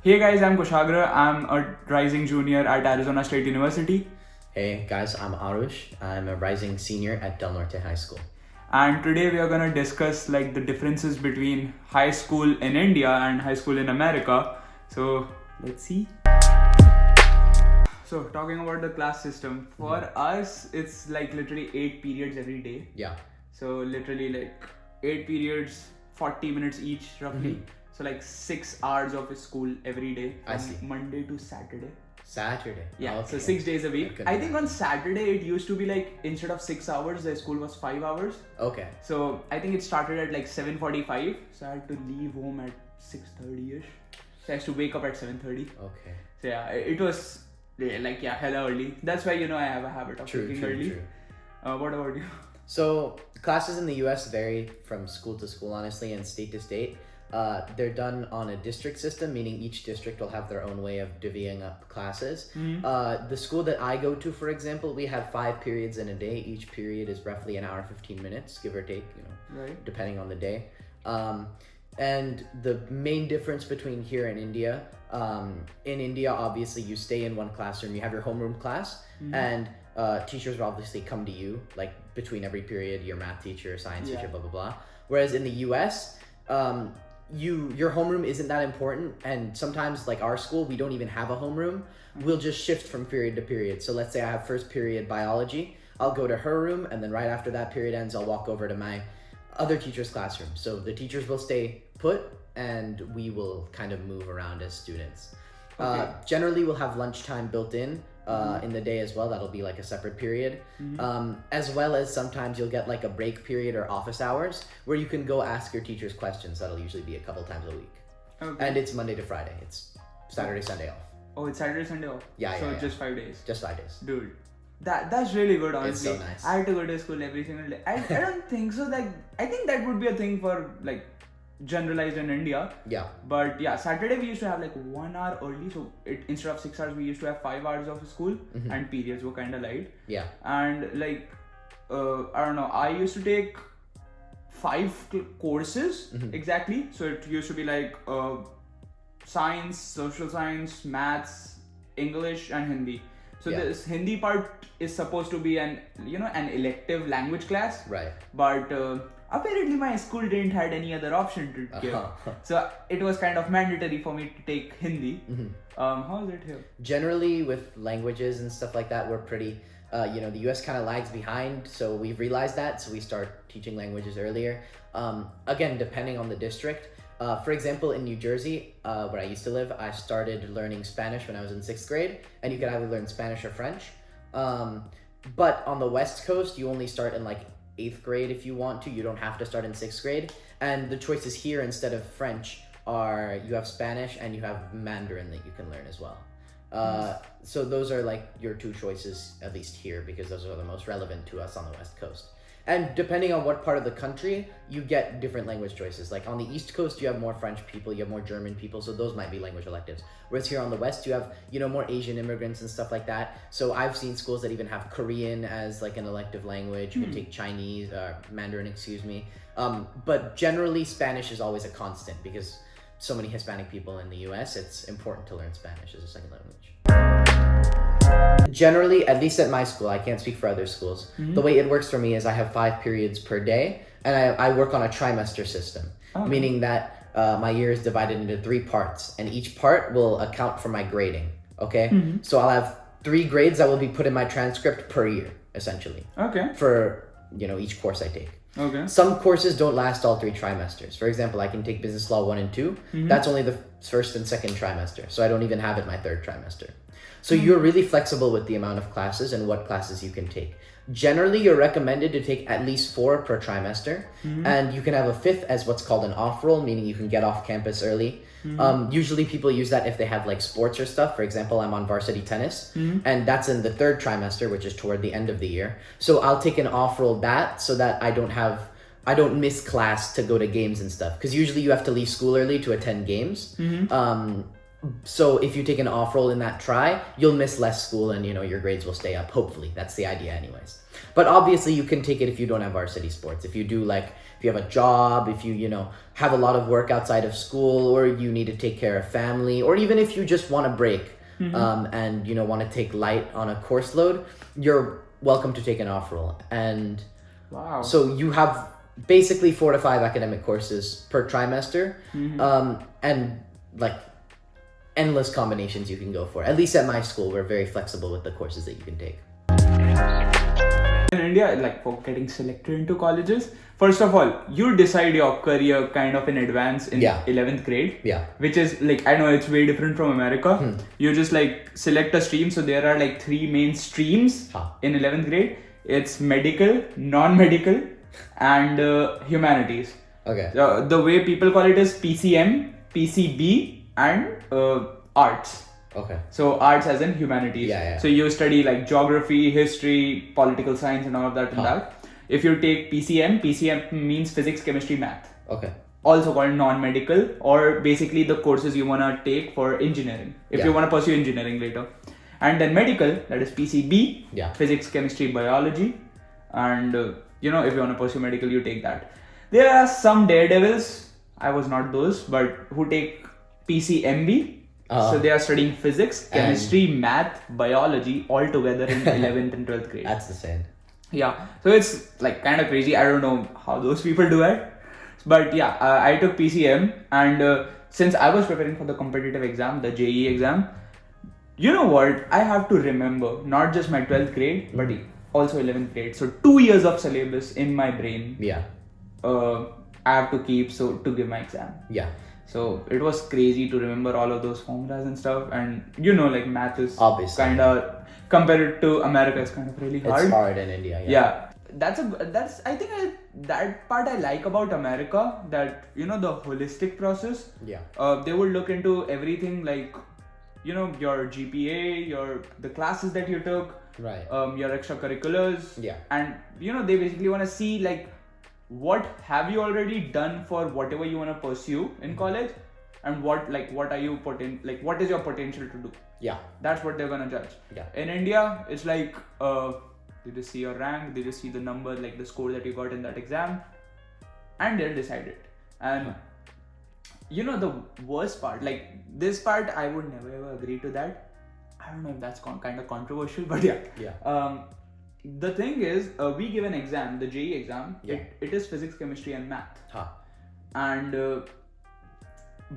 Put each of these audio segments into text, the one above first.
Hey guys, I'm Kushagra. I'm a rising junior at Arizona State University. Hey guys, I'm Aarush. I'm a rising senior at Del Norte High School. And today we are gonna discuss like the differences between high school in India and high school in America. So let's see. So talking about the class system, for us it's like literally 8 periods every day. Yeah. So literally like 8 periods, 40 minutes each roughly. So like 6 hours of school every day I see. Monday to Saturday. Saturday. Yeah, Okay. so 6 days a week. I think on Saturday it used to be like instead of 6 hours, the school was 5 hours. Okay. So I think it started at like 7:45. So I had to leave home at 6:30ish. So I used to wake up at 7:30. Okay. So yeah, it was like hella early. That's why I have a habit of waking early. True. What about you? So classes in the US vary from school to school, honestly, and state to state. They're done on a district system, meaning each district will have their own way of divvying up classes. The school that I go to, for example, we have 5 periods in a day. Each period is roughly an hour, 15 minutes, give or take, Right. depending on the day. And the main difference between here and India, in India, obviously you stay in one classroom, you have your homeroom class, and teachers will obviously come to you, like between every period, your math teacher, science teacher, blah, blah, blah. Whereas in the US, your homeroom isn't that important, and sometimes like our school we don't even have a homeroom. We'll just shift from period to period. So let's say I have first period biology, I'll go to her room, and then right after that period ends I'll walk over to my other teacher's classroom. So the teachers will stay put and we will kind of move around as students. Generally we'll have lunchtime built in the day as well. That'll be like a separate period. As well as sometimes you'll get like a break period or office hours where you can go ask your teachers questions. That'll usually be a couple times a week. Okay. And it's Monday to Friday. It's Saturday, Sunday off. Oh, it's Saturday, Sunday off. So just 5 days. Just 5 days. Dude, that's really good, honestly. It's so nice. I had to go to school every single day. I don't think so. Like, I think that would be a thing for like generalized in India. Yeah. But yeah, Saturday we used to have like 1 hour early. So instead of 6 hours, we used to have 5 hours of school, and periods were kind of light. Yeah. And like, I don't know. I used to take 5 courses exactly. So it used to be like science, social science, maths, English, and Hindi. So this Hindi part is supposed to be an elective language class. Right. But apparently my school didn't had any other option to give. So it was kind of mandatory for me to take Hindi. How is it here? Generally with languages and stuff like that, we're pretty, the US kind of lags behind. So we've realized that. So we start teaching languages earlier. Again, depending on the district. For example, in New Jersey, where I used to live, I started learning Spanish when I was in 6th grade, and you could either learn Spanish or French. But on the West Coast, you only start in like 8th grade if you want to. You don't have to start in 6th grade. And the choices here instead of French are you have Spanish and you have Mandarin that you can learn as well. So those are like your 2 choices, at least here, because those are the most relevant to us on the West Coast. And depending on what part of the country, you get different language choices. Like on the East Coast, you have more French people, you have more German people, so those might be language electives. Whereas here on the West, you have, more Asian immigrants and stuff like that. So I've seen schools that even have Korean as like an elective language. You can take Chinese, Mandarin, excuse me. But generally, Spanish is always a constant because so many Hispanic people in the US, it's important to learn Spanish as a second language. Generally, at least at my school, I can't speak for other schools. The way it works for me is I have 5 periods per day, and I work on a trimester system, meaning that my year is divided into 3 parts, and each part will account for my grading. Okay, so I'll have 3 grades that will be put in my transcript per year, essentially. Okay. For each course I take. Okay. Some courses don't last all 3 trimesters. For example, I can take business law 1 and 2. That's only the first and second trimester, so I don't even have it my 3rd trimester. So you're really flexible with the amount of classes and what classes you can take. Generally, you're recommended to take at least 4 per trimester, and you can have a 5th as what's called an off-roll, meaning you can get off campus early. Usually people use that if they have like sports or stuff. For example, I'm on varsity tennis, and that's in the 3rd trimester, which is toward the end of the year. So I'll take an off-roll that so that I don't miss class to go to games and stuff. Because usually you have to leave school early to attend games. So if you take an off-roll in that try, you'll miss less school and, your grades will stay up, hopefully. That's the idea anyways. But obviously you can take it if you don't have varsity sports. If you do if you have a job, if you, have a lot of work outside of school, or you need to take care of family, or even if you just want to break and, want to take light on a course load, you're welcome to take an off-roll. And wow. So you have basically 4 to 5 academic courses per trimester, and endless combinations you can go for. At least at my school, we're very flexible with the courses that you can take. In India, for getting selected into colleges, first of all, you decide your career kind of in advance in 11th grade. Yeah. Which is I know it's way different from America. You just select a stream. So there are 3 main streams in 11th grade. It's medical, non-medical, and humanities. Okay. The way people call it is PCM, PCB, and arts. Okay. So arts as in humanities. Yeah. So you study geography, history, political science, and all of that and that. If you take PCM means physics, chemistry, math. Okay. Also called non-medical, or basically the courses you want to take for engineering. If you want to pursue engineering later. And then medical, that is PCB, physics, chemistry, biology. And if you want to pursue medical, you take that. There are some daredevils, I was not those, but who take PCMB. So they are studying physics, chemistry, math, biology all together in 11th and 12th grade. That's insane. Yeah. So it's kind of crazy. I don't know how those people do it. But yeah, I took PCM, and since I was preparing for the competitive exam, the JEE exam, you know what? I have to remember not just my 12th grade, but also 11th grade. So 2 years of syllabus in my brain. Yeah. I have to keep to give my exam. Yeah. So it was crazy to remember all of those formulas and stuff, and math is obviously kind of compared to America, it's kind of really hard. It's hard in India. Yeah. That's I think that part I like about America, that the holistic process. Yeah. They would look into everything your GPA, the classes that you took, right? Your extracurriculars. Yeah. And they basically want to see what have you already done for whatever you want to pursue in college, and what are you what is your potential to do. Yeah. That's what they're gonna judge. Yeah. In India, it's they just see your rank, they just see the number, the score that you got in that exam, and they'll decide it. And the worst part, this part, I would never ever agree to that. I don't know if that's kind of controversial, but yeah. The thing is, we give an exam, the JEE exam. It is physics, chemistry, and math. And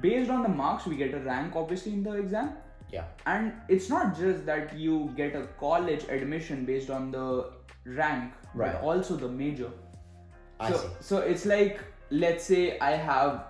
based on the marks, we get a rank obviously in the exam. Yeah. And it's not just that you get a college admission based on the rank, but also the major. I see. So it's let's say I have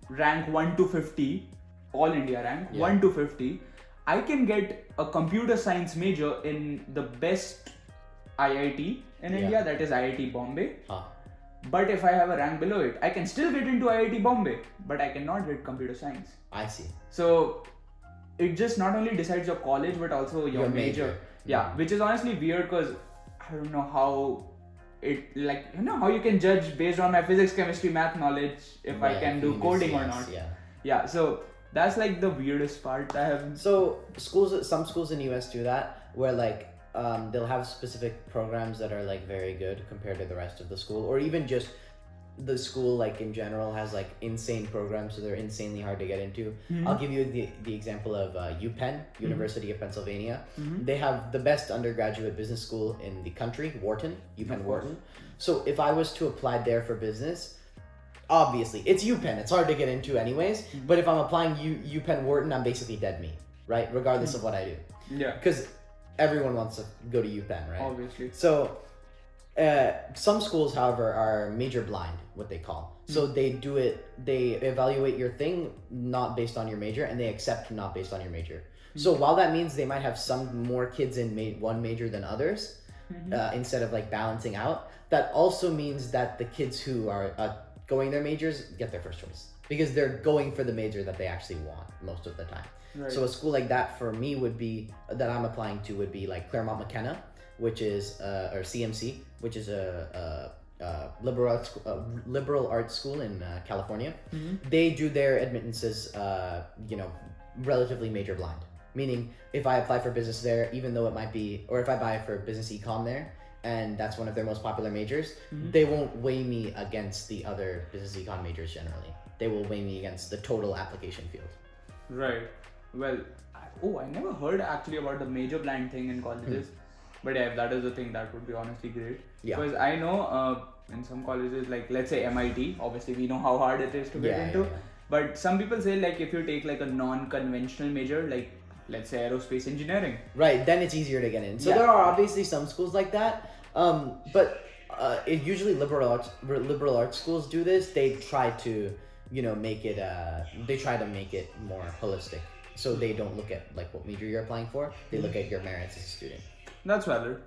rank 1 to 50, all India rank, 1 to 50. I can get a computer science major in the best IIT in India, that is IIT Bombay. But if I have a rank below it, I can still get into IIT Bombay, but I cannot get computer science. I see. So it just not only decides your college, but also your major. Yeah, which is honestly weird, because I don't know how it how you can judge based on my physics, chemistry, math knowledge if I can do coding or not. Yeah. So that's the weirdest part I have. So some schools in the US do that, where they'll have specific programs that are very good compared to the rest of the school, or even just the school in general has insane programs, so they're insanely hard to get into. I'll give you the example of UPenn, University of Pennsylvania. They have the best undergraduate business school in the country, UPenn Wharton. So if I was to apply there for business, obviously it's UPenn, it's hard to get into anyways, but if I'm applying UPenn Wharton, I'm basically dead meat, right? Regardless of what I do. Yeah. Because everyone wants to go to UPenn, right? Obviously. So some schools, however, are major blind, what they call. So they evaluate your thing not based on your major, and they accept not based on your major. So while that means they might have some more kids in one major than others, instead of balancing out, that also means that the kids who are going their majors get their first choice, because they're going for the major that they actually want most of the time. Right. So a school like that for me that I'm applying to would be Claremont McKenna, which is or CMC, which is a liberal arts school in California. They do their admittances relatively major blind. Meaning, if I apply for business there, even though it might be, or if I buy for business econ there, and that's one of their most popular majors, they won't weigh me against the other business econ majors generally. They will weigh me against the total application field. Right. Well, I never heard actually about the major blind thing in colleges. But yeah, if that is the thing, that would be honestly great. Yeah. Because I know in some colleges, like let's say MIT, obviously we know how hard it is to get into. But some people say like if you take like a non-conventional major, like let's say aerospace engineering. Right, then it's easier to get in. So there are obviously some schools like that. But usually liberal arts schools do this. They try to, make it, they try to make it more holistic. So they don't look at like what major you're applying for. They look at your merits as a student. That's valid.